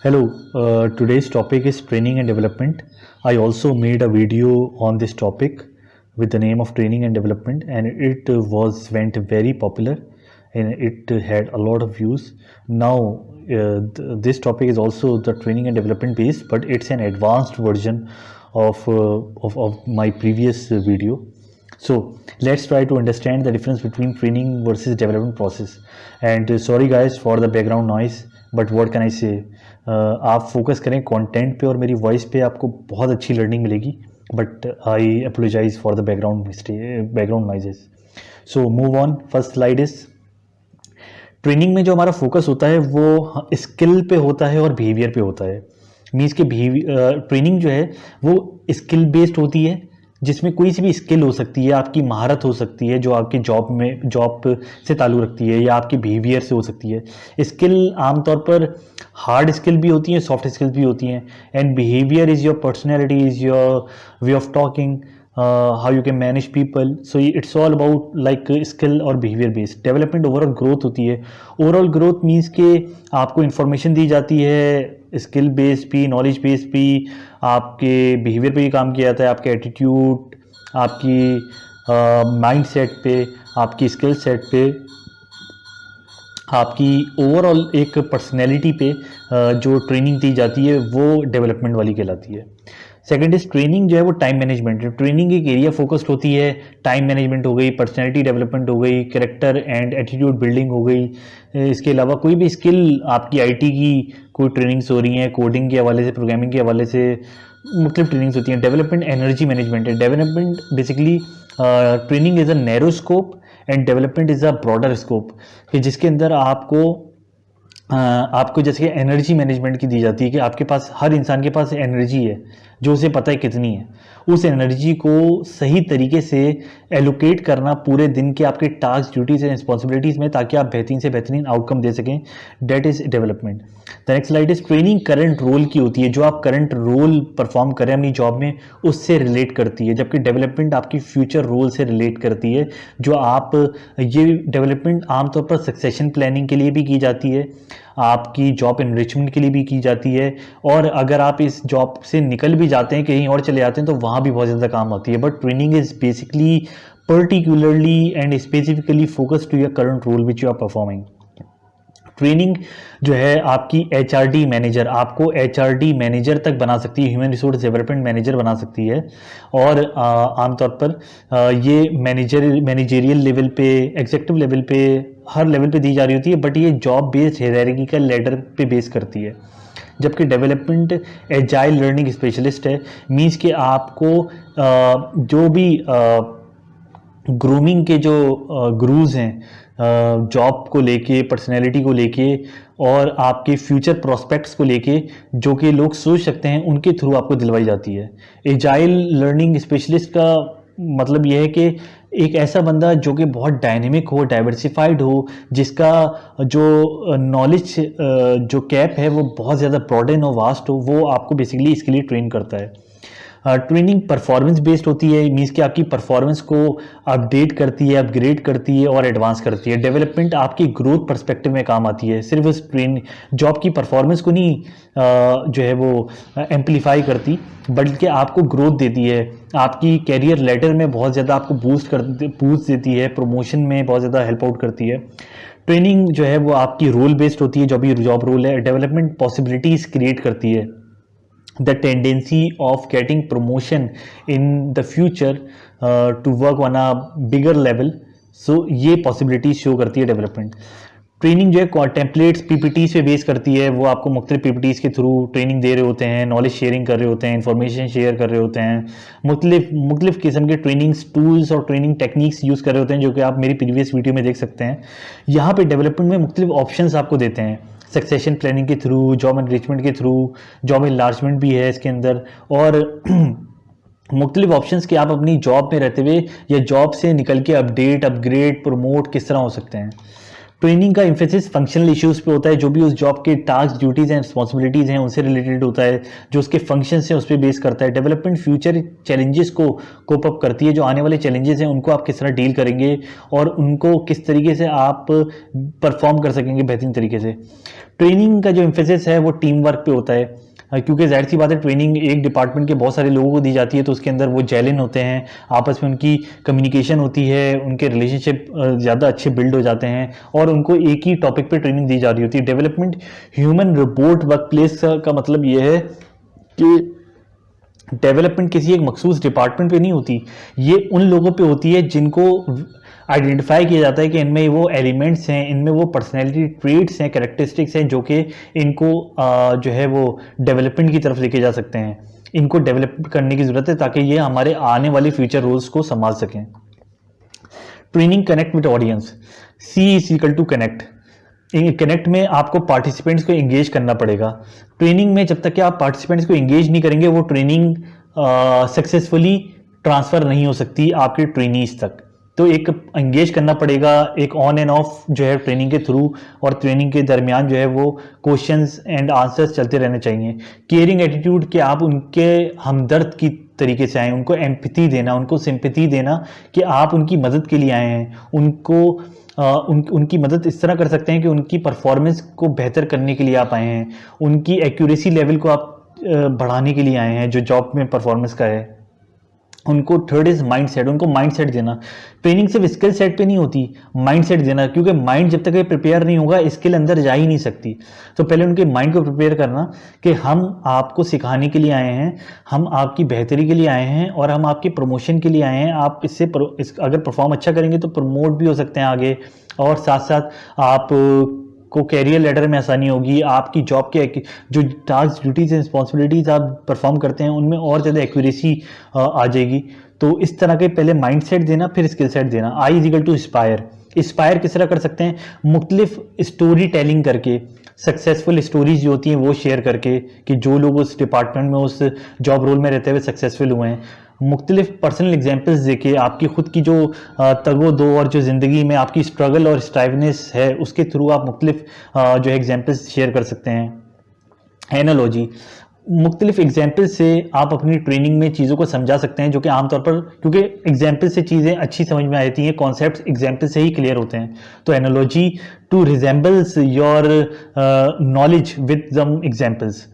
Hello, today's topic is training and development. I also made a video on this topic with the name of training and development, and it went very popular and it had a lot of views. Now, this topic is also the training and development based, but it's an advanced version of my previous video. So let's try to understand the difference between training versus development process. And sorry guys for the background noise, but what can I say? आप focus करें content पे और मेरी voice पे, आपको बहुत अच्छी learning मिलेगी. But I apologise for the background noises. So move on. First slide is training में जो हमारा फोकस होता है वो स्किल पे होता है और बिहेवियर पे होता है. मीन्स के ट्रेनिंग जो है वो स्किल बेस्ड होती है, जिसमें कोई सी भी स्किल हो सकती है, आपकी महारत हो सकती है जो आपके जॉब से ताल्लुक़ रखती है, या आपके बिहेवियर से हो सकती है. स्किल आमतौर पर हार्ड स्किल भी होती हैं, सॉफ्ट स्किल भी होती हैं. And behaviour is your personality, is your way of talking, how you can manage people. So it's all about like skill और behavior based. Development overall growth होती है. ओवरऑल ग्रोथ मीन्स कि आपको information दी जाती है, स्किल बेस्ड भी, knowledge based भी, आपके बिहेवियर पे भी काम किया जाता है, आपके एटीट्यूड, आपकी माइंड सेट पे, आपकी स्किल सेट पे, आपकी ओवरऑल एक पर्सनैलिटी पे जो ट्रेनिंग दी जाती है वो डेवलपमेंट वाली कहलाती है. सेकंड इज ट्रेनिंग जो है वो टाइम मैनेजमेंट है. ट्रेनिंग एक एरिया फोकस्ड होती है. टाइम मैनेजमेंट हो गई, पर्सनैलिटी डेवलपमेंट हो गई, कैरेक्टर एंड एटीट्यूड बिल्डिंग हो गई. इसके अलावा कोई भी स्किल, आपकी आईटी की कोई ट्रेनिंग्स हो रही हैं, कोडिंग के हवाले से, प्रोग्रामिंग के हवाले से मुख्तलिफ ट्रेनिंग्स होती हैं. डेवलपमेंट एनर्जी मैनेजमेंट है. Development basically training is a narrow scope and development is a broader scope, कि जिसके अंदर आपको जैसे एनर्जी मैनेजमेंट की दी जाती है कि आपके पास, हर इंसान के पास एनर्जी है जो उसे पता है कितनी है. उस एनर्जी को सही तरीके से एलोकेट करना पूरे दिन के आपके टास्क, ड्यूटीज़ एंड रिस्पॉन्सिबिलिटीज़ में, ताकि आप बेहतरीन से बेहतरीन आउटकम दे सकें. That is development. The next slide is training current role की होती है. जो आप करंट रोल परफॉर्म करें अपनी जॉब में, उससे रिलेट करती है, जबकि डेवलपमेंट आपकी फ्यूचर रोल से रिलेट करती है. जो आप, ये डेवलपमेंट आमतौर पर सक्सेशन प्लानिंग के लिए भी की जाती है, आपकी जॉब इनरिचमेंट के लिए भी की जाती है, और अगर आप इस जॉब से निकल भी जाते हैं, कहीं और चले जाते हैं, तो वहाँ भी बहुत ज़्यादा काम आती है. But training is basically particularly and specifically focus to your current role which you are performing. Training जो है आपकी एचआरडी मैनेजर, आपको एचआरडी मैनेजर तक बना सकती है, ह्यूमन रिसोर्स डेवलपमेंट मैनेजर बना सकती है. और आमतौर पर ये मैनेजरियल लेवल पे, एग्जीक्यूटिव लेवल पे, हर लेवल पे दी जा रही होती है. बट ये जॉब बेस्ड हायरार्किकल लैडर पे बेस करती है. जबकि डेवलपमेंट एजाइल लर्निंग स्पेशलिस्ट है. मीन्स कि आपको जो भी ग्रूमिंग के जो गुरूज हैं, जॉब को लेके, पर्सनैलिटी को लेके, और आपके फ्यूचर प्रोस्पेक्ट्स को लेके, जो कि लोग सोच सकते हैं, उनके थ्रू आपको दिलवाई जाती है. एजाइल लर्निंग स्पेशलिस्ट का मतलब यह है कि एक ऐसा बंदा जो कि बहुत डायनेमिक हो, डाइवर्सिफाइड हो, जिसका जो नॉलेज जो कैप है वो बहुत ज़्यादा ब्रॉडन और वास्ट हो, वो आपको बेसिकली इसके लिए ट्रेन करता है. ट्रेनिंग परफॉर्मेंस बेस्ड होती है. मीन्स कि आपकी परफॉर्मेंस को अपडेट करती है, अपग्रेड करती है और एडवांस करती है. डेवलपमेंट आपकी ग्रोथ पर्सपेक्टिव में काम आती है. सिर्फ उस जॉब की परफॉर्मेंस को नहीं जो है वो एम्पलीफाई करती, बल्कि आपको ग्रोथ देती है. आपकी कैरियर लेडर में बहुत ज़्यादा आपको बूस्ट देती है. प्रमोशन में बहुत ज़्यादा हेल्प आउट करती है. ट्रेनिंग जो है वो आपकी रोल बेस्ड होती है, जो भी जॉब रोल है. डेवलपमेंट पॉसिबिलिटीज़ क्रिएट करती है. The tendency of getting promotion in the future to work on a bigger level. So ये possibilities शो करती है डेवलपमेंट. ट्रेनिंग जो है टेम्पलेट्स, पीपीटीज पे बेस करती है. वो आपको मुख्तलिफ पीपीटीज के थ्रू ट्रेनिंग दे रहे होते हैं, नॉलेज शेयरिंग कर रहे होते हैं, इंफॉर्मेशन शेयर कर रहे होते हैं, मुख्तलिफ किस्म के ट्रेनिंग्स टूल्स और ट्रेनिंग टेक्निक्स यूज़ कर रहे होते हैं, जो कि आप मेरी प्रीवियस वीडियो में देख सकते हैं. यहाँ पे डेवलपमेंट में मुख्तलिफ ऑप्शंस आपको देते हैं, सक्सेशन प्लानिंग के थ्रू, जॉब एनरिचमेंट के थ्रू, जॉब इनलार्जमेंट भी है इसके अंदर, और मुख्तलिफ ऑप्शंस कि आप अपनी जॉब में रहते हुए या जॉब से निकल के अपडेट, अपग्रेड, प्रमोट किस तरह हो सकते हैं. ट्रेनिंग का एम्फेसिस फंक्शनल इश्यूज पे होता है, जो भी उस जॉब के टास्क, ड्यूटीज एंड रिस्पॉन्सिबिलिटीज हैं उनसे रिलेटेड होता है, जो उसके फंक्शंस हैं उस पर बेस करता है। डेवलपमेंट फ्यूचर चैलेंजेस को कोप अप करती है, जो आने वाले चैलेंजेस हैं उनको आप किस तरह डील करेंगे और उनको किस तरीके से आप परफॉर्म कर सकेंगे बेहतरीन तरीके से। ट्रेनिंग का जो एम्फेसिस है वो टीम वर्क पे होता है, क्योंकि जाहिर सी बात है ट्रेनिंग एक डिपार्टमेंट के बहुत सारे लोगों को दी जाती है, तो उसके अंदर वो जेलिन होते हैं, आपस में उनकी कम्युनिकेशन होती है, उनके रिलेशनशिप ज़्यादा अच्छे बिल्ड हो जाते हैं और उनको एक ही टॉपिक पे ट्रेनिंग दी जा रही होती है। Development human robot work place का मतलब ये है कि डेवलपमेंट किसी एक मखसूस डिपार्टमेंट पे नहीं होती, ये उन लोगों पे होती है जिनको आइडेंटिफाई किया जाता है कि इनमें वो एलिमेंट्स हैं, इनमें वो पर्सनैलिटी ट्रेट्स हैं, कैरेक्टरिस्टिक्स हैं जो कि इनको जो है वो डेवलपमेंट की तरफ लेके जा सकते हैं। इनको डेवलप करने की ज़रूरत है ताकि ये हमारे आने वाले फ्यूचर रोल्स को संभाल सकें। Training connect with audience, C is equal to connect. Connect में आपको पार्टिसिपेंट्स को एंगेज करना पड़ेगा। ट्रेनिंग में जब तक कि आप पार्टिसिपेंट्स को एंगेज नहीं करेंगे वो ट्रेनिंग सक्सेसफुली ट्रांसफ़र नहीं हो सकती आपके ट्रेनीज तक। तो एक एंगेज करना पड़ेगा, एक ऑन एंड ऑफ जो है ट्रेनिंग के थ्रू, और ट्रेनिंग के दरमियान जो है वो क्वेश्चंस एंड आंसर्स चलते रहने चाहिए। केयरिंग एटीट्यूड कि आप उनके हमदर्द की तरीके से आए, उनको एम्पैथी देना, उनको सिंपैथी देना कि आप उनकी मदद के लिए आए हैं, उनकी मदद इस तरह कर सकते हैं कि उनकी परफॉर्मेंस को बेहतर करने के लिए आप आए हैं, उनकी एक्यूरेसी लेवल को आप बढ़ाने के लिए आए हैं जो जॉब में परफॉर्मेंस का है। उनको थर्ड इज माइंड सेट, उनको माइंड सेट देना। ट्रेनिंग सिर्फ स्किल सेट पे नहीं होती, माइंड सेट देना, क्योंकि माइंड जब तक ये प्रिपेयर नहीं होगा स्किल अंदर जा ही नहीं सकती। तो पहले उनके माइंड को प्रिपेयर करना कि हम आपको सिखाने के लिए आए हैं, हम आपकी बेहतरी के लिए आए हैं और हम आपके प्रमोशन के लिए आए हैं। आप अगर परफॉर्म अच्छा करेंगे तो प्रमोट भी हो सकते हैं आगे, और साथ साथ आप को कैरियर लेडर में आसानी होगी, आपकी जॉब के जो टास्क, ड्यूटीज, रिस्पॉन्सिबिलिटीज आप परफॉर्म करते हैं उनमें और ज़्यादा एक्यूरेसी आ जाएगी। तो इस तरह के पहले माइंड सेट देना, फिर स्किल सेट देना। I is equal to inspire. Inspire किस तरह कर सकते हैं? मुख्तलिफ स्टोरी टेलिंग करके, सक्सेसफुल स्टोरीज जो होती हैं वो शेयर करके कि जो लोग उस डिपार्टमेंट में उस जॉब रोल में रहते हुए सक्सेसफुल हुए हैं। मुख्तलिफ पर्सनल एग्जाम्पल्स देके आपकी खुद की जो तगो दो और जो ज़िंदगी में आपकी स्ट्रगल और स्ट्राइवनेस है उसके थ्रू आप मुख्तलिफ जो एग्जाम्पल्स शेयर कर सकते हैं। एनालॉजी, मुख्तलिफ एग्जाम्पल से आप अपनी ट्रेनिंग में चीज़ों को समझा सकते हैं, जो कि आमतौर पर क्योंकि एग्जाम्पल से चीज़ें अच्छी समझ में आती हैं, कॉन्सेप्ट्स एग्जाम्पल से ही क्लियर होते हैं। तो analogy to resembles your knowledge with some examples.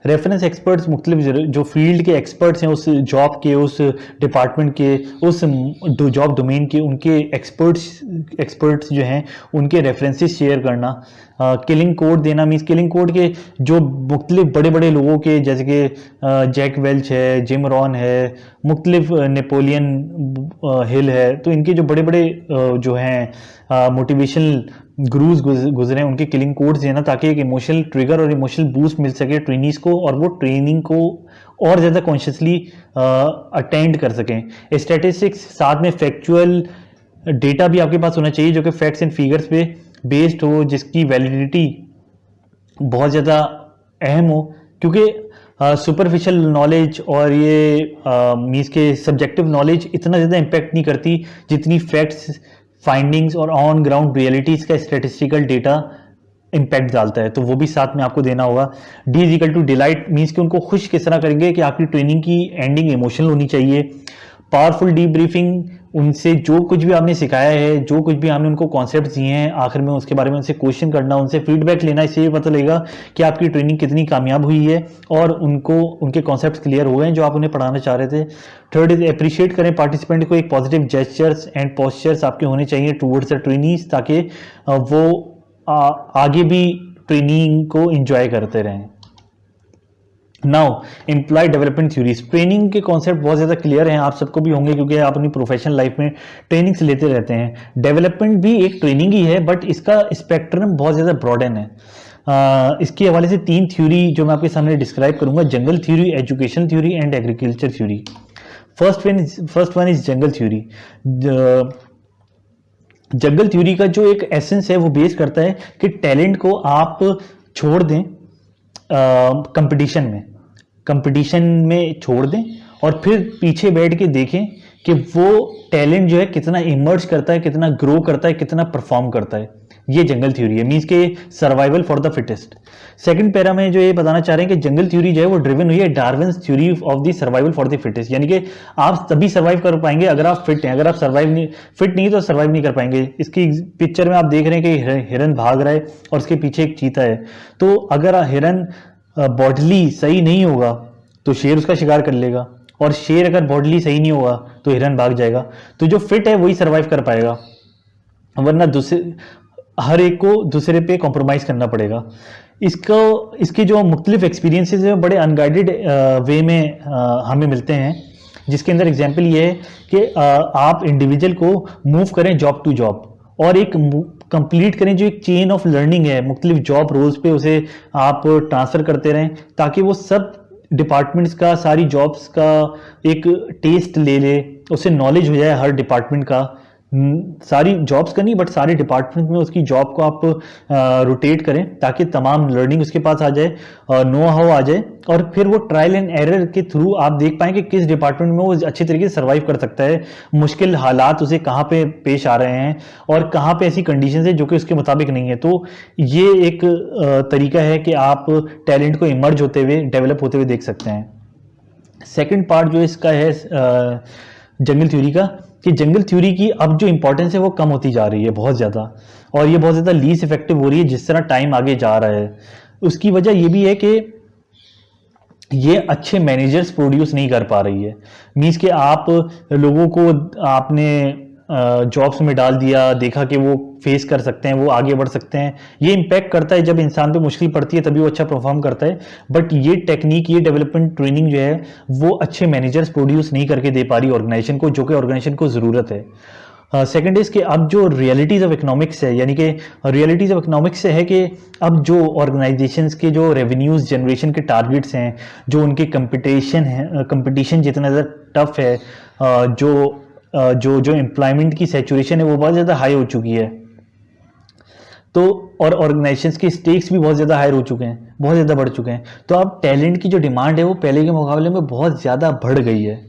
Reference experts, मुख्तलिफ जो फील्ड के एक्सपर्ट्स हैं उस जॉब के, उस डिपार्टमेंट के, उस जॉब डोमेन के, उनके एक्सपर्ट्स जो हैं उनके रेफरेंसेस शेयर करना। किलिंग कोड देना, मीन्स किलिंग कोड के जो मुख्तलिफ बड़े बड़े लोगों के, जैसे कि जैक वेल्च है, जिम रॉन है, मुख्तलिफ नेपोलियन हिल है, तो इनके जो बड़े बड़े जो हैं मोटिवेशनल गुरुज गुजरे हैं उनके किलिंग कोड्स देना, ताकि एक इमोशनल ट्रिगर और इमोशनल बूस्ट मिल सके ट्रेनीज को और वो ट्रेनिंग को और ज़्यादा कॉन्शियसली अटेंड कर सकें। स्टैटिस्टिक्स, साथ में फैक्चुअल डेटा भी आपके पास होना चाहिए जो कि फैक्ट्स एंड फिगर्स पे बेस्ड हो, जिसकी वैलिडिटी बहुत ज़्यादा अहम हो, क्योंकि सुपरफिशियल नॉलेज और ये मीन्स के सब्जेक्टिव नॉलेज इतना ज़्यादा इम्पैक्ट नहीं करती जितनी फैक्ट्स, फाइंडिंग्स और ऑन ग्राउंड रियलिटीज़ का स्टैटिस्टिकल डेटा इम्पैक्ट डालता है, तो वो भी साथ में आपको देना होगा। D is equal to delight, means कि उनको खुश किस तरह करेंगे कि आपकी ट्रेनिंग की एंडिंग इमोशनल होनी चाहिए। पावरफुल डीब्रीफिंग, उनसे जो कुछ भी आपने सिखाया है, जो कुछ भी आपने उनको कॉन्सेप्ट दिए हैं, आखिर में उसके बारे में उनसे क्वेश्चन करना, उनसे फीडबैक लेना, इससे ये पता लगेगा कि आपकी ट्रेनिंग कितनी कामयाब हुई है और उनको उनके कॉन्सेप्ट क्लियर हो गए हैं जो आप उन्हें पढ़ाना चाह रहे थे। थर्ड इज अप्रिशिएट करें पार्टिसिपेंट को, एक पॉजिटिव जेस्चर्स एंड पोस्चर्स आपके होने चाहिए टूवर्ड्स द ट्रेनीज, ताकि वो आगे भी ट्रेनिंग को इंजॉय करते रहें। Now employ development theories, training के कॉन्सेप्ट बहुत ज़्यादा क्लियर हैं, आप सबको भी होंगे क्योंकि आप अपनी प्रोफेशनल लाइफ में ट्रेनिंग्स लेते रहते हैं। डेवलपमेंट भी एक ट्रेनिंग ही है, बट इसका स्पेक्ट्रम बहुत ज़्यादा ब्रॉडन है। इसके हवाले से 3 थ्योरी जो मैं आपके सामने डिस्क्राइब करूंगा, जंगल theory, education theory and agriculture theory. First one is जंगल थ्योरी। जंगल थ्योरी का जो एक एसेंस है वो बेस करता है कि टैलेंट को आप छोड़ दें कंपटीशन में छोड़ दें और फिर पीछे बैठ के देखें कि वो टैलेंट जो है कितना इमर्ज करता है, कितना ग्रो करता है, कितना परफॉर्म करता है। ये जंगल थ्योरी है, मीन्स के survival for the fittest. Second para में जो ये बताना चाह रहे हैं कि जंगल थ्योरी जो है वो ड्रिवन हुई है Darwin's theory of the survival for the fittest, यानी कि आप तभी सर्वाइव कर पाएंगे अगर आप फिट हैं, अगर आप फिट नहीं तो सर्वाइव नहीं कर पाएंगे। इसकी पिक्चर में आप देख रहे हैं कि हिरन भाग रहा है और उसके पीछे एक चीता है, तो अगर हिरन बॉडली सही नहीं होगा तो शेर उसका शिकार कर लेगा, और शेर अगर बॉडली सही नहीं होगा तो हिरन भाग जाएगा। तो जो फिट है वही सर्वाइव कर पाएगा, वरना हर एक को दूसरे पे कॉम्प्रोमाइज करना पड़ेगा। इसके जो मुख्तलिफ एक्सपीरियंसेस हैं बड़े अनगाइडेड वे में हमें मिलते हैं, जिसके अंदर एग्जाम्पल ये है कि आप इंडिविजुअल को मूव करें जॉब टू जॉब और एक कंप्लीट करें जो एक चेन ऑफ लर्निंग है, मुख्तलिफ जॉब रोल्स पे उसे आप ट्रांसफ़र करते रहें ताकि वो सब डिपार्टमेंट्स का, सारी जॉब्स का एक टेस्ट ले ले, उससे नॉलेज हो जाए हर डिपार्टमेंट का, सारी जॉब्स का नहीं बट सारे डिपार्टमेंट में उसकी जॉब को आप रोटेट करें ताकि तमाम लर्निंग उसके पास आ जाए, नो हाउ आ जाए, और फिर वो ट्रायल एंड एरर के थ्रू आप देख पाएं कि किस डिपार्टमेंट में वो अच्छे तरीके से सर्वाइव कर सकता है, मुश्किल हालात उसे कहाँ पे पेश आ रहे हैं और कहाँ पे ऐसी कंडीशन है जो कि उसके मुताबिक नहीं है। तो ये एक तरीका है कि आप टैलेंट को इमर्ज होते हुए, डेवलप होते हुए देख सकते हैं। सेकेंड पार्ट जो इसका है जंगल थ्योरी का, कि जंगल थ्योरी की अब जो इंपॉर्टेंस है वो कम होती जा रही है बहुत ज़्यादा, और ये बहुत ज़्यादा लीस्ट इफेक्टिव हो रही है जिस तरह टाइम आगे जा रहा है। उसकी वजह ये भी है कि ये अच्छे मैनेजर्स प्रोड्यूस नहीं कर पा रही है, मीन्स कि आप लोगों को आपने जॉब्स में डाल दिया, देखा कि वो फेस कर सकते हैं, वो आगे बढ़ सकते हैं, ये इम्पैक्ट करता है। जब इंसान पे मुश्किल पड़ती है तभी वो अच्छा परफॉर्म करता है, बट ये टेक्निक, ये डेवलपमेंट ट्रेनिंग जो है वो अच्छे मैनेजर्स प्रोड्यूस नहीं करके दे पा रही ऑर्गेनाइजेशन को, जो कि ऑर्गेनाइजेशन को ज़रूरत है। सेकेंड इज कि अब जो रियलिटीज़ ऑफ इकोनॉमिक्स है, यानी कि रियलिटीज़ ऑफ इकोनॉमिक्स से है कि अब जो ऑर्गेनाइजेशंस के जो रेवेन्यूज़ जनरेशन के टारगेट्स हैं, जो उनके कंपटीशन जितना ज़्यादा टफ है, जो एम्प्लॉयमेंट की सैचुरेशन है वो बहुत ज़्यादा हाई हो चुकी है, तो और ऑर्गेनाइजेशंस के स्टेक्स भी बहुत ज़्यादा हाई हो चुके हैं, बहुत ज़्यादा बढ़ चुके हैं। तो अब टैलेंट की जो डिमांड है वो पहले के मुकाबले में बहुत ज़्यादा बढ़ गई है।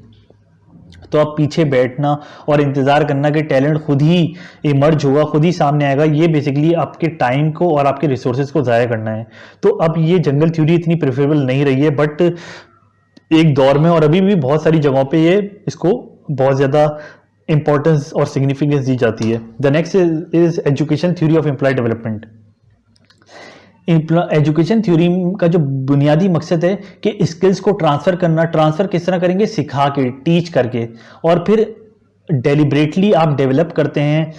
तो अब पीछे बैठना और इंतज़ार करना कि टैलेंट खुद ही इमर्ज होगा, खुद ही सामने आएगा, ये बेसिकली आपके टाइम को और आपके रिसोर्सेज को ज़ाया करना है। तो अब ये जंगल थ्योरी इतनी प्रेफरेबल नहीं रही है, बट एक दौर में और अभी भी बहुत सारी जगहों पे ये इसको बहुत ज़्यादा इंपॉर्टेंस और सिग्निफिकेंस दी जाती है। The next is education theory of employ development. Education theory का जो बुनियादी मकसद है कि स्किल्स को ट्रांसफ़र किस तरह करेंगे, सिखा के, टीच करके, और फिर डेलिब्रेटली आप डेवलप करते हैं,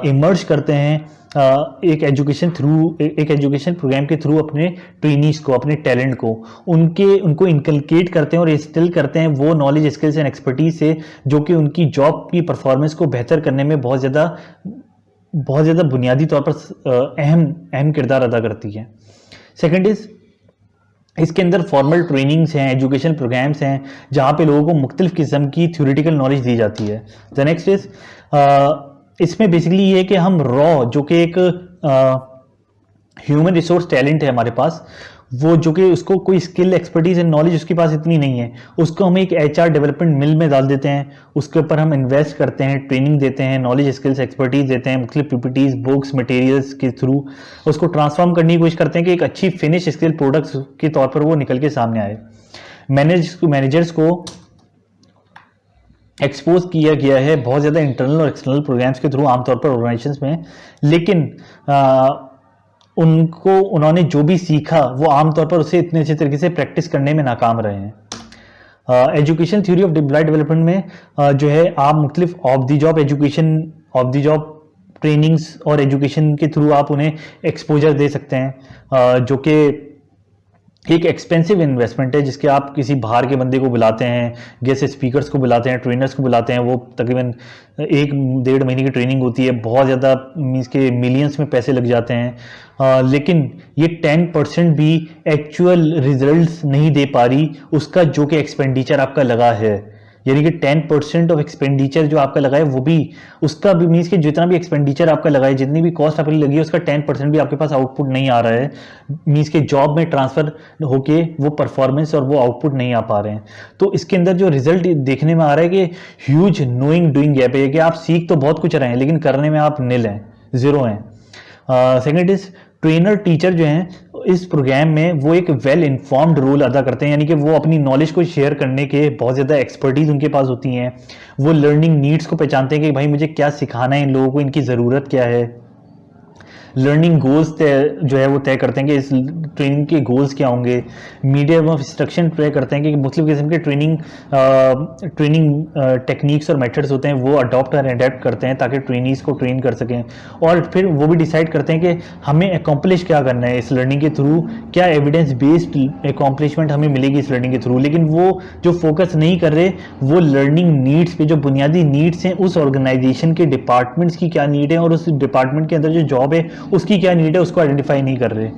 इमर्ज करते हैं एक एजुकेशन प्रोग्राम के थ्रू अपने ट्रेनीज को, अपने टैलेंट को उनको इनकलकेट करते हैं और इंस्टिल करते हैं वो नॉलेज, स्किल्स एंड एक्सपर्टीज से जो कि उनकी जॉब की परफॉर्मेंस को बेहतर करने में बहुत ज़्यादा बुनियादी तौर पर अहम किरदार अदा करती है। सेकंड इज इसके अंदर फॉर्मल ट्रेनिंग्स हैं, एजुकेशन प्रोग्राम्स हैं जहाँ पे लोगों को मुख्तलिफ किस्म की थ्योरेटिकल नॉलेज दी जाती है। द नेक्स्ट इज इसमें बेसिकली ये है कि हम रॉ, जो कि एक ह्यूमन रिसोर्स टैलेंट है हमारे पास, वो जो कि उसको कोई स्किल, एक्सपर्टीज एंड नॉलेज उसके पास इतनी नहीं है, उसको हम एक एचआर डेवलपमेंट मिल में डाल देते हैं, उसके ऊपर हम इन्वेस्ट करते हैं, ट्रेनिंग देते हैं, नॉलेज, स्किल्स, एक्सपर्टीज देते हैं, मुख्तलिफ पीपीटीज, बुक्स, मटेरियल्स के थ्रू उसको ट्रांसफॉर्म करने की कोशिश करते हैं कि एक अच्छी फिनिश स्किल प्रोडक्ट्स के तौर पर वो निकल के सामने आए। मैनेजर्स को एक्सपोज किया गया है बहुत ज़्यादा इंटरनल और एक्सटर्नल प्रोग्राम्स के थ्रू आमतौर पर ऑर्गेनाइजेशंस में, लेकिन उन्होंने जो भी सीखा वो आमतौर पर उसे इतने अच्छे तरीके से प्रैक्टिस करने में नाकाम रहे हैं। Education theory of employ development में जो है आप मुख्तलिफ ऑफ द जॉब ट्रेनिंग्स और एजुकेशन के थ्रू आप उन्हें एक्सपोजर दे सकते हैं, जो कि एक एक्सपेंसिव इन्वेस्टमेंट है, जिसके आप किसी बाहर के बंदे को बुलाते हैं, गेस्ट स्पीकर्स को बुलाते हैं, ट्रेनर्स को बुलाते हैं, वो तकरीबन 1-1.5 महीने की ट्रेनिंग होती है, बहुत ज़्यादा मीन्स के मिलियंस में पैसे लग जाते हैं, लेकिन ये 10% भी एक्चुअल रिजल्ट्स नहीं दे पा रही उसका जो कि एक्सपेंडिचर आपका लगा है। यानी कि 10% ऑफ एक्सपेंडिचर जो आपका लगा है वो भी उसका भी मीन्स कि जितना भी एक्सपेंडिचर आपका लगा है, जितनी भी कॉस्ट आपकी लगी है, उसका 10% भी आपके पास आउटपुट नहीं आ रहा है, मीन्स के जॉब में ट्रांसफर होके वो परफॉर्मेंस और वो आउटपुट नहीं आ पा रहे हैं। तो इसके अंदर जो रिजल्ट देखने में आ रहा है कि ह्यूज नोइंग डूइंग गैप है कि आप सीख तो बहुत कुछ रहे हैं लेकिन करने में आप निल हैं, ज़ीरो हैं। सेकंड इज ट्रेनर टीचर जो हैं इस प्रोग्राम में वो एक वेल इन्फॉर्म्ड रोल अदा करते हैं, यानी कि वो अपनी नॉलेज को शेयर करने के बहुत ज़्यादा एक्सपर्टीज उनके पास होती हैं। वो लर्निंग नीड्स को पहचानते हैं कि भाई मुझे क्या सिखाना है, इन लोगों को इनकी ज़रूरत क्या है। लर्निंग गोल्स जो है वो तय करते हैं कि इस ट्रेनिंग के गोल्स क्या होंगे। मीडियम ऑफ इंस्ट्रक्शन तय करते हैं कि मुख्तलिफ किस्म के ट्रेनिंग टेक्निक्स और मेथड्स होते हैं वो अडॉप्ट और अडेप्ट करते हैं ताकि ट्रेनीज को ट्रेन कर सकें। और फिर वो भी डिसाइड करते हैं कि हमें अकम्पलिश क्या करना है इस लर्निंग के थ्रू, क्या एविडेंस बेस्ड अकम्पलिशमेंट हमें मिलेगी इस लर्निंग के थ्रू। लेकिन वो जो फोकस नहीं कर रहे वो लर्निंग नीड्स पे, जो बुनियादी नीड्स हैं उस ऑर्गेनाइजेशन के डिपार्टमेंट्स की क्या नीड है और उस डिपार्टमेंट के अंदर जो जॉब है उसकी क्या नीड है, उसको आइडेंटिफाई नहीं कर रहे।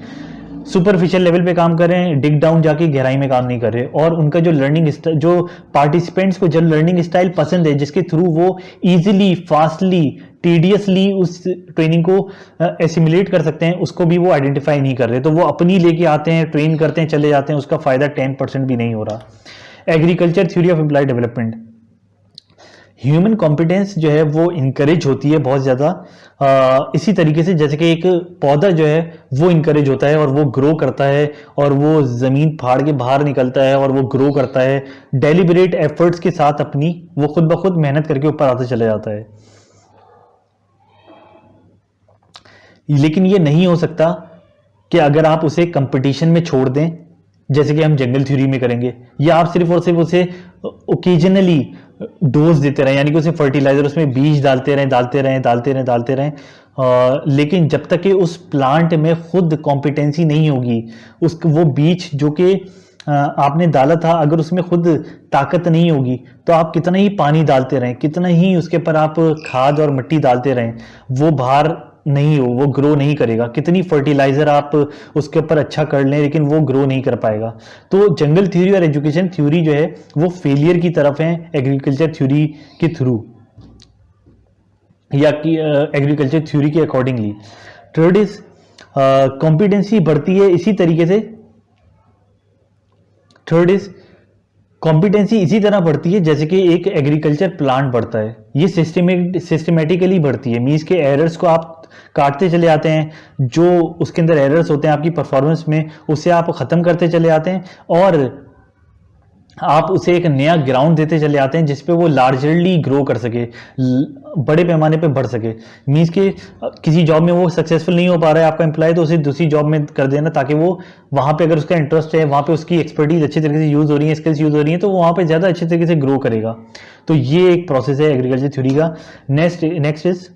सुपरफिशियल लेवल पे काम कर रहे हैं, डिग डाउन जाके गहराई में काम नहीं कर रहे। और उनका जो लर्निंग जो पार्टिसिपेंट्स को जो लर्निंग स्टाइल पसंद है जिसके थ्रू वो इजीली, फास्टली, टीडियसली उस ट्रेनिंग को एसिमुलेट कर सकते हैं, उसको भी वो आइडेंटिफाई नहीं कर रहे। तो वो अपनी लेके आते हैं, ट्रेन करते हैं, चले जाते हैं, उसका फायदा 10% भी नहीं हो रहा। Agriculture theory of employ development, human competence जो है वो इनकरेज होती है बहुत ज़्यादा इसी तरीके से जैसे कि एक पौधा जो है वो इनकरेज होता है और वो ग्रो करता है और वो ज़मीन फाड़ के बाहर निकलता है और वो ग्रो करता है डेलिबरेट एफर्ट्स के साथ, अपनी वो खुद ब खुद मेहनत करके ऊपर आते चला जाता है। लेकिन ये नहीं हो सकता कि अगर आप उसे कंपटीशन में छोड़ दें जैसे कि हम जंगल थ्योरी में करेंगे, या आप सिर्फ और सिर्फ उसे ओकेजनली डोज देते रहें, यानी कि उसे फर्टिलाइजर उसमें बीज डालते रहें, लेकिन जब तक कि उस प्लांट में खुद कॉम्पिटेंसी नहीं होगी, उस वो बीज जो कि आपने डाला था अगर उसमें खुद ताकत नहीं होगी तो आप कितना ही पानी डालते रहें, कितना ही उसके ऊपर आप खाद और मिट्टी डालते रहें, वो बाहर नहीं हो, वो ग्रो नहीं करेगा। कितनी फर्टिलाइजर आप उसके ऊपर अच्छा कर लें लेकिन वो ग्रो नहीं कर पाएगा। तो जंगल थ्योरी और एजुकेशन थ्योरी जो है वो फेलियर की तरफ है एग्रीकल्चर थ्योरी के थ्रू, या कि एग्रीकल्चर थ्योरी के अकॉर्डिंगली। थर्ड इज कॉम्पिटेंसी बढ़ती है इसी तरीके से, थर्ड इज कॉम्पिटेंसी इसी तरह बढ़ती है जैसे कि एक एग्रीकल्चर प्लांट बढ़ता है, ये सिस्टमेटिकली बढ़ती है। मीन्स के एरर्स को आप काटते चले आते हैं, जो उसके अंदर एरर्स होते हैं आपकी परफॉर्मेंस में उसे आप ख़त्म करते चले आते हैं और आप उसे एक नया ग्राउंड देते चले आते हैं जिसपे वो लार्जरली ग्रो कर सके, बड़े पैमाने पे बढ़ सके। मीन्स कि किसी जॉब में वो सक्सेसफुल नहीं हो पा रहा है आपका एम्प्लॉय, तो उसे दूसरी जॉब में कर देना ताकि वो वहाँ पे अगर उसका इंटरेस्ट है, वहाँ पे उसकी एक्सपर्टीज अच्छे तरीके से यूज़ हो रही है, स्किल्स यूज़ हो रही है, तो वो वहाँ पे ज़्यादा अच्छे तरीके से ग्रो करेगा। तो ये एक प्रोसेस है एग्रीकल्चर थ्योरी का। नेक्स्ट इज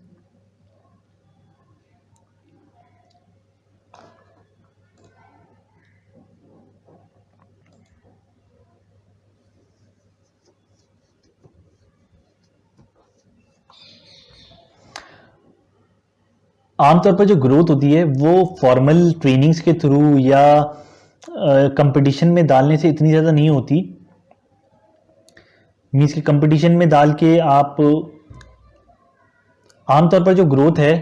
आमतौर पर जो ग्रोथ होती है वो फॉर्मल ट्रेनिंग्स के थ्रू या कंपटीशन में डालने से इतनी ज़्यादा नहीं होती। मीन्स कि कंपटीशन में डाल के आप आमतौर पर जो ग्रोथ है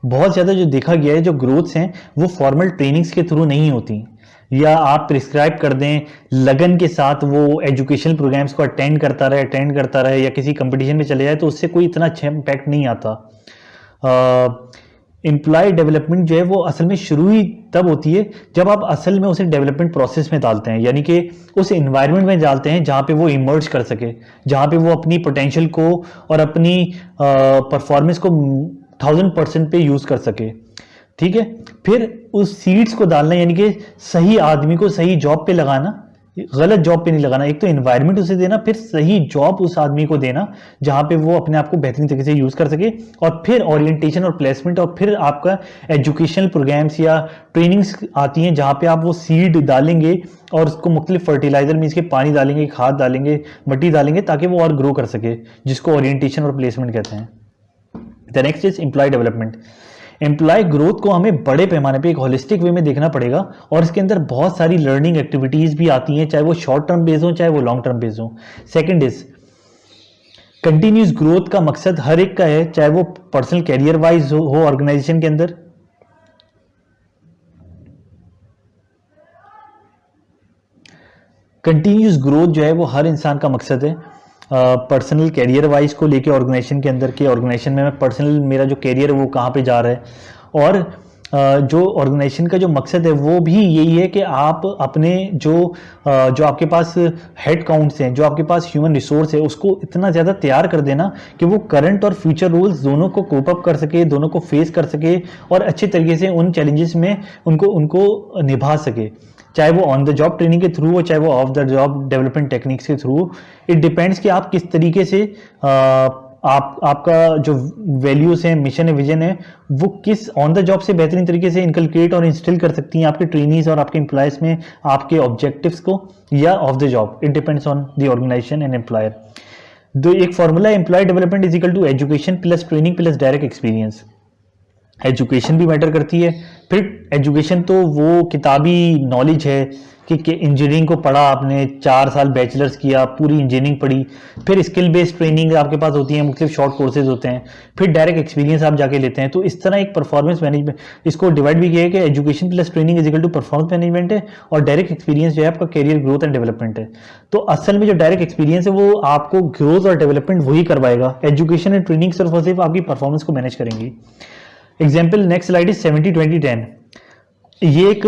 बहुत ज़्यादा जो देखा गया है, जो ग्रोथ्स हैं वो फॉर्मल ट्रेनिंग्स के थ्रू नहीं होती, या आप प्रिस्क्राइब कर दें लगन के साथ वो एजुकेशनल प्रोग्राम्स को अटेंड करता रहे या किसी कंपटीशन में चले जाए तो उससे कोई इतना अच्छा इम्पैक्ट नहीं आता। एम्प्लॉय डेवलपमेंट जो है वो असल में शुरू ही तब होती है जब आप असल में उसे डेवलपमेंट प्रोसेस में डालते हैं, यानी कि उस एनवायरनमेंट में डालते हैं जहाँ पे वो इमर्ज कर सके, जहाँ पे वो अपनी पोटेंशियल को और अपनी परफॉर्मेंस को 1000% पे यूज़ कर सके। ठीक है, फिर उस सीड्स को डालना, यानी कि सही आदमी को सही जॉब पे लगाना, गलत जॉब पे नहीं लगाना। एक तो एनवायरनमेंट उसे देना, फिर सही जॉब उस आदमी को देना जहां पे वो अपने आप को बेहतरीन तरीके से यूज कर सके, और फिर ओरिएंटेशन और प्लेसमेंट, और फिर आपका एजुकेशनल प्रोग्राम्स या ट्रेनिंग्स आती हैं जहां पे आप वो सीड डालेंगे और उसको मुख्तलिफ फर्टिलाइजर मीन्स के पानी डालेंगे, खाद डालेंगे, मिट्टी डालेंगे ताकि वो और ग्रो कर सके, जिसको ओरिएंटेशन और प्लेसमेंट कहते हैं। The next is employ development. Employ growth को हमें बड़े पैमाने पे एक होलिस्टिक वे में देखना पड़ेगा, और इसके अंदर बहुत सारी लर्निंग एक्टिविटीज भी आती हैं, चाहे वो शॉर्ट टर्म बेस्ड हो चाहे वो लॉन्ग टर्म बेस्ड हो। सेकंड इज कंटिन्यूस ग्रोथ का मकसद हर एक का है, चाहे वो पर्सनल कैरियर वाइज हो ऑर्गेनाइजेशन के अंदर, कंटिन्यूस ग्रोथ जो है वो हर इंसान का मकसद है। पर्सनल कैरियर वाइज को लेके ऑर्गेनाइजेशन के अंदर के ऑर्गेनाइजेशन में मैं पर्सनल मेरा जो कैरियर है वो कहाँ पे जा रहा है, और जो ऑर्गेनाइजेशन का जो मकसद है वो भी यही है कि आप अपने जो आपके पास हेड काउंट्स हैं, जो आपके पास ह्यूमन रिसोर्स है, उसको इतना ज़्यादा तैयार कर देना कि वो करंट और फ्यूचर रूल्स दोनों को कोप अप कर सके, दोनों को फेस कर सके और अच्छे तरीके से उन चैलेंजेस में उनको निभा सके, चाहे वो ऑन द जॉब ट्रेनिंग के थ्रू हो, चाहे वो of the job development techniques के थ्रू। इट डिपेंड्स कि आप किस तरीके से आपका जो वैल्यूज है, मिशन है, विजन है, वो किस ऑन द जॉब से बेहतरीन तरीके से इनकलकेट और इंस्टिल कर सकती हैं आपके ट्रेनीज और आपके एम्प्लॉयज में आपके ऑब्जेक्टिव्स को, या of the job. It depends on the organisation and employer. एक formula employ development is equal to education plus training plus direct experience. Education भी मैटर करती है। फिर एजुकेशन तो वो किताबी नॉलेज है कि इंजीनियरिंग को पढ़ा आपने, 4 साल बैचलर्स किया, पूरी इंजीनियरिंग पढ़ी, फिर स्किल बेस्ड ट्रेनिंग आपके पास होती है, मुख्तलिफ शॉर्ट कोर्सेज होते हैं, फिर डायरेक्ट एक्सपीरियंस आप जाके लेते हैं। तो इस तरह एक परफॉर्मेंस मैनेजमेंट, इसको डिवाइड भी किया है कि education plus training is equal to performance management है, और डायरेक्ट एक्सपीरियंस जो है आपका कैरियर ग्रोथ एंड डेवलपमेंट है। तो असल में जो डायरेक्ट एक्सपीरियंस है वो आपको ग्रोथ और डेवलपमेंट वही करवाएगा। एजुकेशन एंड ट्रेनिंग सिर्फ और सिर्फ आपकी परफॉर्मेंस को मैनेज करेंगी। Example next slide is 70-20-10। ये एक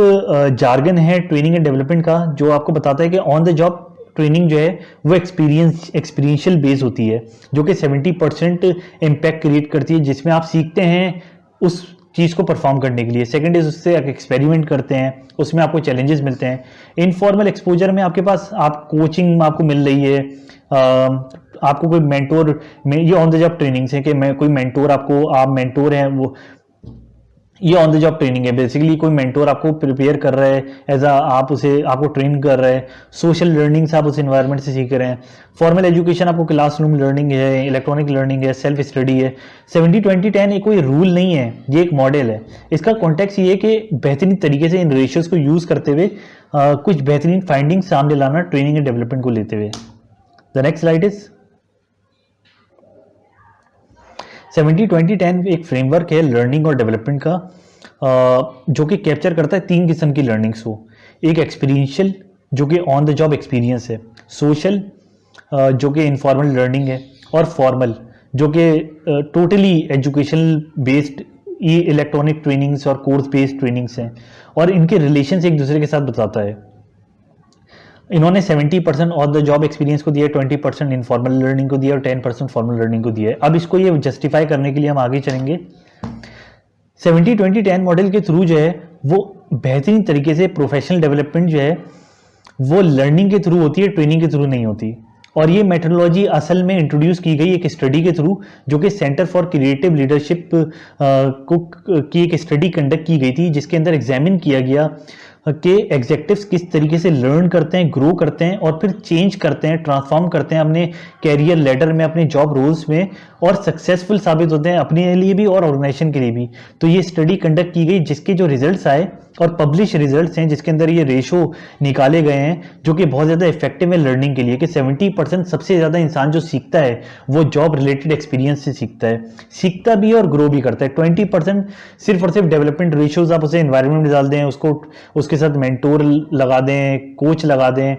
जार्गन है ट्रेनिंग एंड डेवलपमेंट का, जो आपको बताता है कि ऑन द जॉब ट्रेनिंग जो है वो एक्सपीरियंशियल बेस होती है, जो कि 70% इम्पैक्ट क्रिएट करती है, जिसमें आप सीखते हैं उस चीज़ को परफॉर्म करने के लिए। सेकंड इज उससे आप एक्सपेरिमेंट करते हैं, उसमें आपको चैलेंजेस मिलते हैं। इनफॉर्मल एक्सपोजर में आपके पास आप कोचिंग आपको मिल रही है, आपको कोई मेंटोर में, ये ऑन द जॉब ट्रेनिंग है कि मैं कोई मेंटोर आपको, आप मेंटोर हैं, वो ये ऑन द जॉब ट्रेनिंग है। बेसिकली कोई मेंटोर आपको प्रिपेयर कर रहा है एज आपको ट्रेन कर रहा है। सोशल लर्निंग से आप उस एनवायरनमेंट से सीख रहे हैं। फॉर्मल एजुकेशन आपको क्लासरूम लर्निंग है, इलेक्ट्रॉनिक लर्निंग है, सेल्फ स्टडी है। 70-20-10 एक कोई रूल नहीं है, ये एक मॉडल है। इसका कॉन्टेक्स्ट ये है कि बेहतरीन तरीके से इन रेशियोज को यूज करते हुए कुछ बेहतरीन फाइंडिंग सामने लाना ट्रेनिंग एंड डेवलपमेंट को लेते हुए। द नेक्स्ट स्लाइड इज 70-20-10 एक फ्रेमवर्क है लर्निंग और डेवलपमेंट का, जो कि कैप्चर करता है 3 किस्म की लर्निंग्स को। एक एक्सपीरियंशियल जो कि ऑन द जॉब एक्सपीरियंस है, सोशल जो कि इनफॉर्मल लर्निंग है, और फॉर्मल जो कि टोटली एजुकेशनल बेस्ड ये इलेक्ट्रॉनिक ट्रेनिंग्स और कोर्स बेस्ड ट्रेनिंग्स हैं, और इनके रिलेशन एक दूसरे के साथ बताता है। इन्होंने 70% ऑन द जॉब एक्सपीरियंस को दिया, 20% इनफॉर्मल लर्निंग को दिया और 10% फॉर्मल लर्निंग को दिया है। अब इसको ये जस्टिफाई करने के लिए हम आगे चलेंगे। 70-20-10 मॉडल के थ्रू जो है वो बेहतरीन तरीके से प्रोफेशनल डेवलपमेंट जो है वो लर्निंग के थ्रू होती है, ट्रेनिंग के थ्रू नहीं होती। और ये मेथोडोलॉजी असल में इंट्रोड्यूस की गई एक स्टडी के थ्रू, जो कि सेंटर फॉर क्रिएटिव लीडरशिप की एक स्टडी कंडक्ट की गई थी, जिसके अंदर एग्जामिन किया गया कि एग्जेक्टिव्स किस तरीके से लर्न करते हैं, ग्रो करते हैं और फिर चेंज करते हैं, ट्रांसफॉर्म करते हैं अपने कैरियर लेडर में, अपने जॉब रोल्स में, और सक्सेसफुल साबित होते हैं अपने लिए भी और ऑर्गेनाइजेशन के लिए भी। तो ये स्टडी कंडक्ट की गई, जिसके जो रिजल्ट्स आए और पब्लिश रिजल्ट्स हैं, जिसके अंदर ये रेशो निकाले गए हैं, जो कि बहुत ज़्यादा इफेक्टिव है लर्निंग के लिए, कि 70% सबसे ज़्यादा इंसान जो सीखता है वो जॉब रिलेटेड एक्सपीरियंस से सीखता भी है और ग्रो भी करता है। 20% सिर्फ और सिर्फ डेवलपमेंट रेशियोज, आप उसे एनवायरनमेंट में डाल दें, उसके साथ मेंटोर लगा दें, कोच लगा दें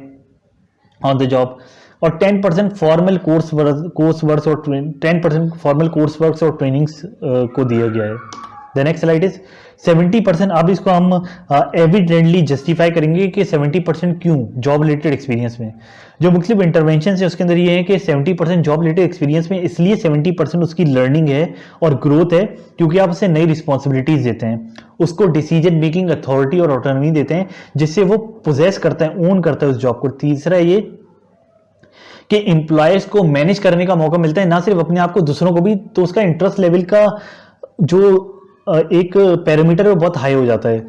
ऑन द जॉब, और 10% फॉर्मल कोर्स वर्क्स और 10% फॉर्मल कोर्स वर्क्स और ट्रेनिंग्स को दिया गया है। The next slide is 70%। अब इसको हम एविडेंटली जस्टिफाई करेंगे कि 70% क्यों जॉब रिलेटेड एक्सपीरियंस में। जो मुख्तलिफ इंटरवेंशन है उसके अंदर ये है कि 70% जॉब रिलेटेड एक्सपीरियंस में इसलिए 70% उसकी लर्निंग है और ग्रोथ है, क्योंकि आप उसे नई रिस्पॉन्सिबिलिटीज देते हैं, उसको डिसीजन मेकिंग अथॉरिटी और ऑटोनॉमी देते हैं, जिससे वो पोजेस करता है, ओन करता है उस जॉब को। तीसरा ये कि एम्प्लॉयज को मैनेज करने का मौका मिलता है, ना सिर्फ अपने आप को, दूसरों को भी। तो उसका इंटरेस्ट लेवल का जो एक पैरामीटर है वो बहुत हाई हो जाता है।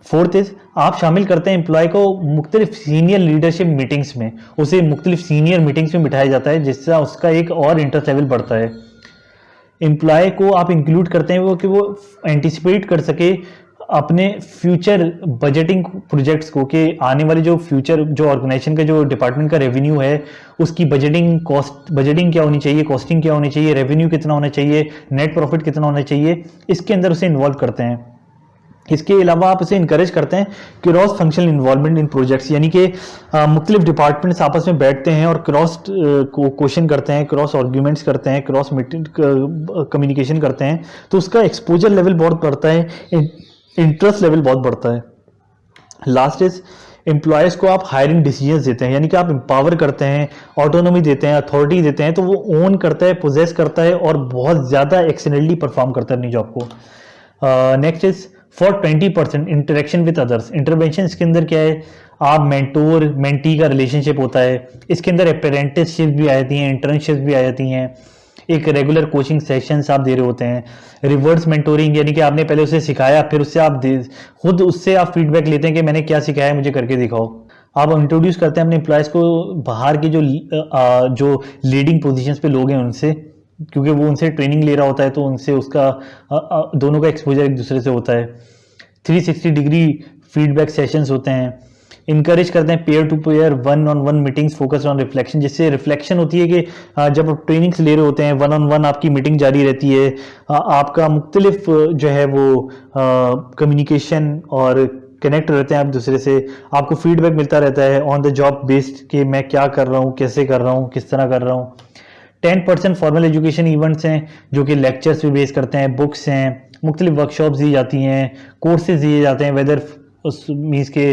फोर्थ इज आप शामिल करते हैं एम्प्लॉय को मुख्तलिफ सीनियर लीडरशिप मीटिंग्स में, उसे मुख्तलिफ सीनियर मीटिंग्स में बिठाया जाता है, जिससे उसका एक और इंटरेस्ट लेवल बढ़ता है। एम्प्लॉय को आप इंक्लूड करते हैं कि वो एंटिसिपेट कर सके अपने फ्यूचर बजटिंग प्रोजेक्ट्स को, कि आने वाले जो फ्यूचर जो ऑर्गेनाइजेशन का जो डिपार्टमेंट का रेवेन्यू है उसकी बजटिंग क्या होनी चाहिए, कॉस्टिंग क्या होनी चाहिए, रेवेन्यू कितना होना चाहिए, नेट प्रॉफिट कितना होना चाहिए, इसके अंदर उसे इन्वॉल्व करते हैं। इसके अलावा आप इसे इनकरेज करते हैं cross functional involvement in projects, यानी कि मुख्तलिफ डिपार्टमेंट्स आपस में बैठते हैं और क्रॉस क्वेश्चन करते हैं, क्रॉस आर्ग्यूमेंट्स करते हैं, क्रॉस मीटिंग कम्युनिकेशन करते हैं, तो उसका एक्सपोजर लेवल बहुत बढ़ता है, इंटरेस्ट लेवल बहुत बढ़ता है। लास्ट इज एम्प्लॉयज़ को आप हायरिंग डिसीजंस देते हैं, यानी कि आप एम्पावर करते हैं, ऑटोनॉमी देते हैं, अथॉरिटी देते हैं, तो वो ओन करता है, पोजेस करता है और बहुत ज़्यादा एक्सीलेंटली परफॉर्म करता है अपनी जॉब को। Next is for 20% interaction with others. Intervention इसके अंदर क्या है, आप मेंटोर मेंटी का रिलेशनशिप होता है, इसके अंदर अप्रेंटिसशिप भी आ जाती हैं, इंटर्नशिप भी आ जाती हैं, एक रेगुलर कोचिंग सेशंस आप दे रहे होते हैं, रिवर्स मेंटोरिंग यानी कि आपने पहले उसे सिखाया, फिर उससे आप खुद उससे आप फीडबैक लेते हैं कि मैंने क्या सिखाया, मुझे करके दिखाओ। आप इंट्रोड्यूस करते हैं अपने एम्प्लॉयज़ को बाहर के जो लीडिंग पोजीशंस पे लोग हैं उनसे, क्योंकि वो उनसे ट्रेनिंग ले रहा होता है, तो उनसे उसका दोनों का एक्सपोजर एक दूसरे से होता है। 360 डिग्री फीडबैक सेशंस होते हैं। इनकरेज करते हैं pair to pair one on one meetings focus on reflection, जिससे रिफ्लेक्शन होती है कि जब आप ट्रेनिंग्स ले रहे होते हैं वन ऑन वन आपकी मीटिंग जारी रहती है, आपका मुख्तलिफ जो है वो कम्युनिकेशन और कनेक्ट रहते हैं आप दूसरे से, आपको फीडबैक मिलता रहता है ऑन द जॉब बेस्ड कि मैं क्या कर रहा हूँ, कैसे कर रहा हूँ, किस तरह कर रहा हूँ। 10% फॉर्मल एजुकेशन इवेंट्स हैं जो कि लेक्चर्स पे बेस करते हैं, बुक्स हैं, मुख्तलिफ वर्कशॉप्स दी जाती हैं, कोर्सेज दिए जाते हैं, वेदर उस मीन्स के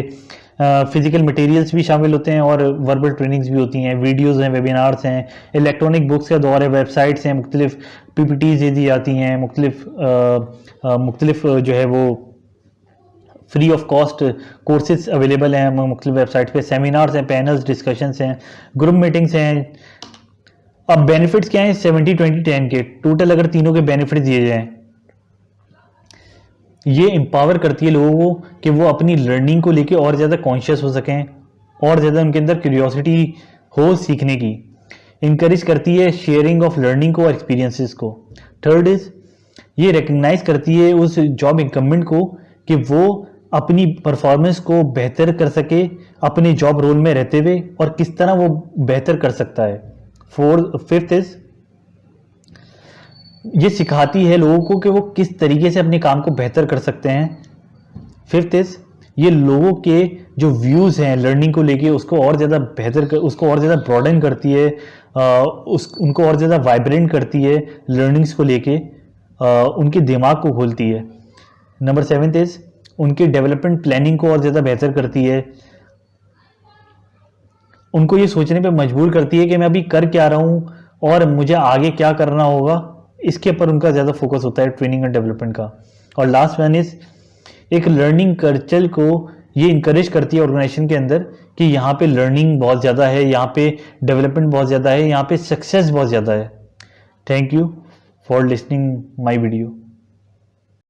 फिजिकल मटेरियल्स भी शामिल होते हैं और वर्बल ट्रेनिंग्स भी होती हैं, वीडियोज़ हैं, वेबिनार्स हैं, इलेक्ट्रॉनिक बुक्स का दौर है, वेबसाइट्स हैं, मुख्तलिफ PPTs दे दी जाती हैं, मुख्तलिफ जो है वो free of cost courses available हैं मुख्तलिफ वेबसाइट पे, सेमिनार्स हैं, पैनल्स, डिस्कशंस हैं, ग्रुप मीटिंग्स हैं। अब बेनिफिट्स क्या हैं 70-20-10 के टोटल, अगर तीनों के बेनिफिट्स दिए जाएं, ये एम्पावर करती है लोगों को कि वो अपनी लर्निंग को लेके और ज़्यादा कॉन्शियस हो सकें, और ज़्यादा उनके अंदर क्यूरियोसिटी हो सीखने की। इनकरेज करती है शेयरिंग ऑफ लर्निंग को और एक्सपीरियंसेस को। थर्ड इज ये रिकग्नाइज करती है उस जॉब इंकम्बेंट को कि वो अपनी परफॉर्मेंस को बेहतर कर सके अपने जॉब रोल में रहते हुए, और किस तरह वो बेहतर कर सकता है। फिफ्थ इज ये सिखाती है लोगों को कि वो किस तरीके से अपने काम को बेहतर कर सकते हैं। फिफ्थ इज ये लोगों के जो व्यूज़ हैं लर्निंग को लेके उसको और ज़्यादा उसको और ज़्यादा ब्रॉडन करती है, उनको और ज़्यादा वाइब्रेंट करती है लर्निंग्स को लेके, उनके दिमाग को खोलती है। नंबर 7 इज उनके डेवलपमेंट प्लानिंग को और ज़्यादा बेहतर करती है, उनको ये सोचने पे मजबूर करती है कि मैं अभी कर क्या रहा हूँ और मुझे आगे क्या करना होगा, इसके ऊपर उनका ज़्यादा फोकस होता है ट्रेनिंग एंड डेवलपमेंट का। और लास्ट वन इज एक लर्निंग कल्चर को ये इंकरेज करती है ऑर्गेनाइजेशन के अंदर कि यहाँ पे लर्निंग बहुत ज़्यादा है, यहाँ पे डेवलपमेंट बहुत ज़्यादा है, यहाँ पे सक्सेस बहुत ज़्यादा है। Thank you for listening my video.